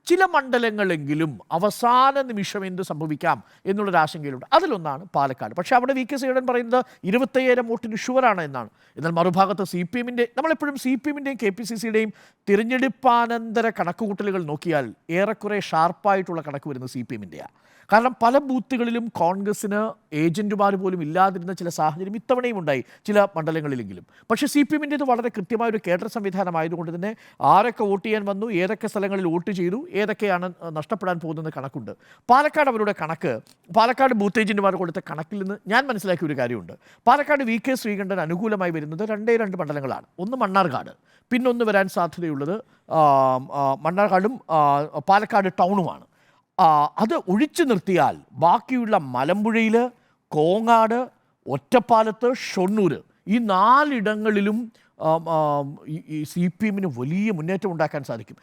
ചില മണ്ഡലങ്ങളെങ്കിലും അവസാന നിമിഷം എന്ത് സംഭവിക്കാം എന്നുള്ളൊരു ആശങ്കയിലുണ്ട്. അതിലൊന്നാണ് പാലക്കാട്. പക്ഷേ അവിടെ വി കെ ശ്രീകണ്ഠൻ പറയുന്നത് 25,000 വോട്ടിന് ഷുവറാണ് എന്നാണ്. എന്നാൽ മറുഭാഗത്ത് സി പി എമ്മിൻ്റെ, നമ്മളെപ്പോഴും സി പി എമ്മിൻ്റെയും കെ പി സി സിയുടെയും തിരഞ്ഞെടുപ്പാനന്തര കണക്കുകൂട്ടലുകൾ നോക്കിയാൽ ഏറെക്കുറെ ഷാർപ്പായിട്ടുള്ള കണക്ക് വരുന്നത് സി പി എമ്മിൻ്റെയാണ്. കാരണം പല ബൂത്തുകളിലും കോൺഗ്രസ്സിന് ഏജന്റുമാർ പോലും ഇല്ലാതിരുന്ന ചില സാഹചര്യം ഇത്തവണയും ഉണ്ടായി, ചില മണ്ഡലങ്ങളിലെങ്കിലും. പക്ഷേ സി പി എമ്മിൻ്റേത് വളരെ കൃത്യമായൊരു കേഡർ സംവിധാനമായതുകൊണ്ട് തന്നെ ആരൊക്കെ വോട്ട് ചെയ്യാൻ വന്നു, ഏതൊക്കെ സ്ഥലങ്ങളിൽ വോട്ട് ചെയ്തു, ഏതൊക്കെയാണ് നഷ്ടപ്പെടാൻ പോകുന്നത് കണക്കുണ്ട്. പാലക്കാട് അവരുടെ കണക്ക്, പാലക്കാട് ബൂത്ത് ഏജന്റുമാർ കൊടുത്ത കണക്കിൽ നിന്ന് ഞാൻ മനസ്സിലാക്കിയ ഒരു കാര്യമുണ്ട്. പാലക്കാട് വി കെ ശ്രീകണ്ഠൻ അനുകൂലമായി വരുന്നത് 2 മണ്ഡലങ്ങളാണ്. ഒന്ന് മണ്ണാർക്കാട്, പിന്നൊന്ന് വരാൻ സാധ്യതയുള്ളത് മണ്ണാർക്കാടും പാലക്കാട് ടൗണുമാണ്. അത് ഒഴിച്ചു നിർത്തിയാൽ ബാക്കിയുള്ള മലമ്പുഴയിൽ, കോങ്ങാട്, ഒറ്റപ്പാലത്ത്, ഷൊർണൂർ, ഈ 4 ഇടങ്ങളിലും ഈ സി പി എമ്മിന് വലിയ മുന്നേറ്റം ഉണ്ടാക്കാൻ സാധിക്കും.